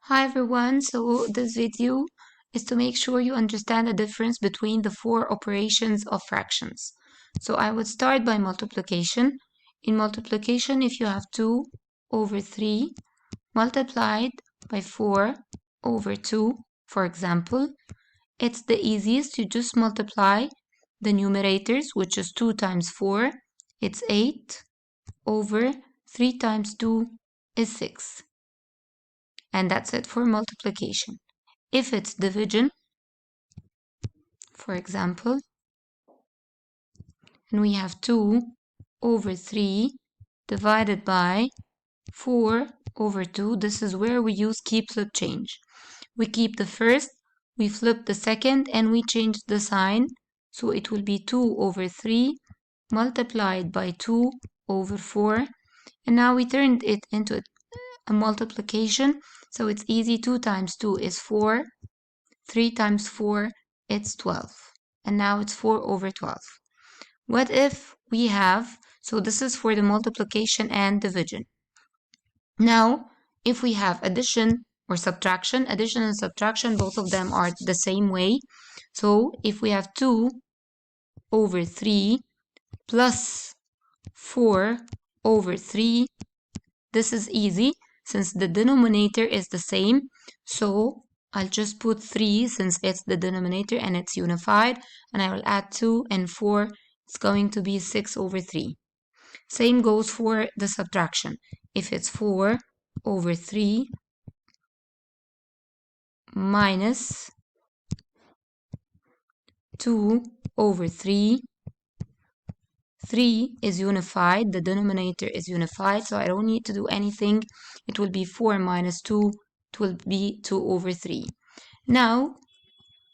Hi everyone, so this video is to make sure you understand the difference between the four operations of fractions. So I would start by multiplication. In multiplication, if you have 2 over 3 multiplied by 4 over 2, for example, it's the easiest. You just multiply the numerators, which is 2 times 4, it's 8, over 3 times 2 is 6. And that's it for multiplication. If it's division, for example, and we have 2 over 3 divided by 4 over 2, this is where we use keep, flip, change. We keep the first, we flip the second, and we change the sign. So it will be 2 over 3 multiplied by 2 over 4. And now we turned it into a multiplication. So it's easy. 2 times 2 is 4. 3 times 4, it's 12. And now it's 4 over 12. What if we have, so this is for the multiplication and division. Now, if we have addition or subtraction, addition and subtraction, both of them are the same way. So if we have 2 over 3 plus 4 over 3, this is easy since the denominator is the same. So I'll just put 3 since it's the denominator and it's unified, and I will add 2 and 4. It's going to be 6 over 3. Same goes for the subtraction. If it's 4 over 3 minus 2 over 3, 3 is unified, the denominator is unified, so I don't need to do anything. It will be 4 minus 2, it will be 2 over 3. Now,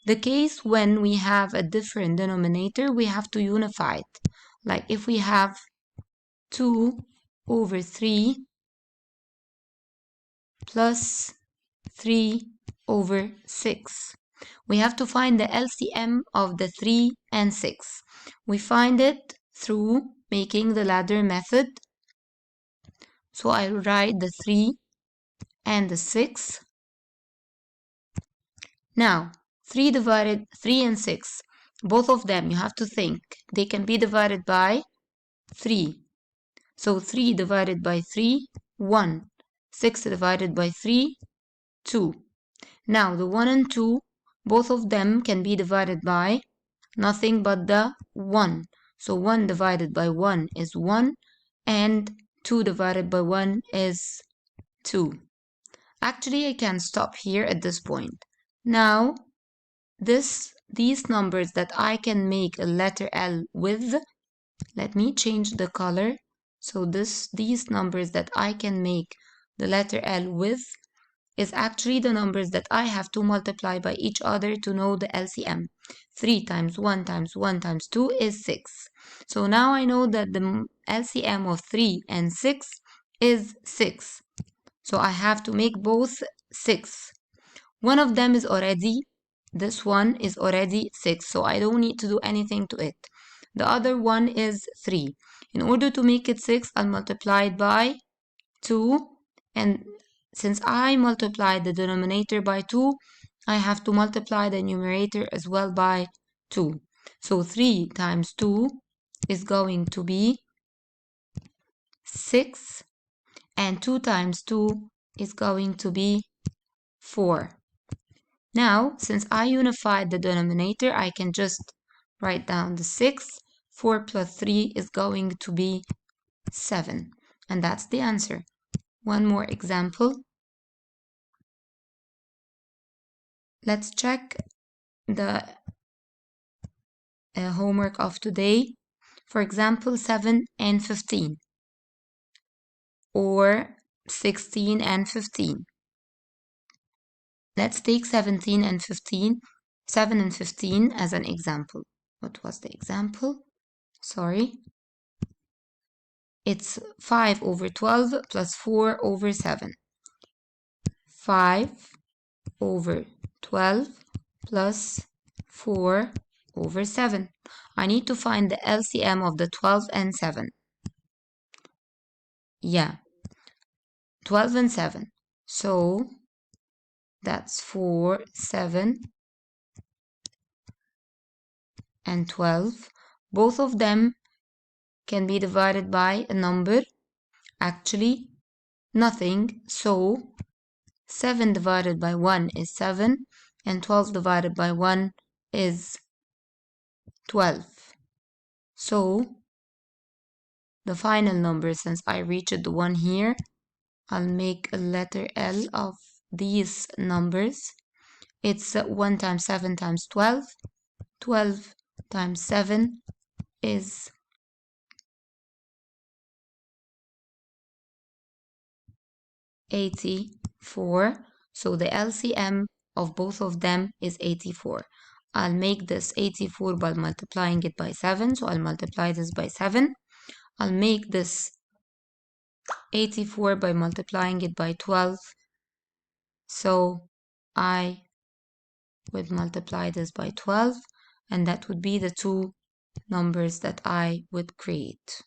the case when we have a different denominator, we have to unify it. Like if we have 2 over 3 plus 3 over 6. We have to find the LCM of the 3 and 6. We find it through making the ladder method. So I'll write the 3 and the 6. Now, 3 and 6, both of them, you have to think, they can be divided by 3. So 3 divided by 3, 1. 6 divided by 3, 2. Now, the 1 and 2, both of them can be divided by nothing but the 1. So 1 divided by 1 is 1, and 2 divided by 1 is 2. Actually, I can stop here at this point. Now, these numbers that I can make a letter L with, let me change the color. So these numbers that I can make the letter L with is actually the numbers that I have to multiply by each other to know the LCM. 3 times 1 times 1 times 2 is 6. So now I know that the LCM of 3 and 6 is 6. So I have to make both 6. One of them is already, this one is already 6, so I don't need to do anything to it. The other one is 3. In order to make it 6, I'll multiply it by 2, and since I multiplied the denominator by 2, I have to multiply the numerator as well by 2. So 3 times 2 is going to be 6, and 2 times 2 is going to be 4. Now, since I unified the denominator, I can just write down the 6. 4 plus 3 is going to be 7. And that's the answer. One more example. Let's check the homework of today. For example, 7 and 15. Or 16 and 15. Let's take 17 and 15, 7 and 15 as an example. What was the example? Sorry. It's 5 over 12 plus 4 over 7. 5 over 12 plus 4 over 7. I need to find the LCM of the 12 and 7. Yeah, 12 and 7. So That's 4, 7, and 12. Both of them can be divided by a number. Actually, nothing. So 7 divided by 1 is 7, and 12 divided by 1 is 12. So the final number, since I reached the 1 here, I'll make a letter L of these numbers. It's 1 times 7 times 12. 12 times 7 is 84. So the LCM of both of them is 84. I'll make this 84 by multiplying it by 7. So I'll multiply this by 7. I'll make this 84 by multiplying it by 12. So I would multiply this by 12, and that would be the two numbers that I would create.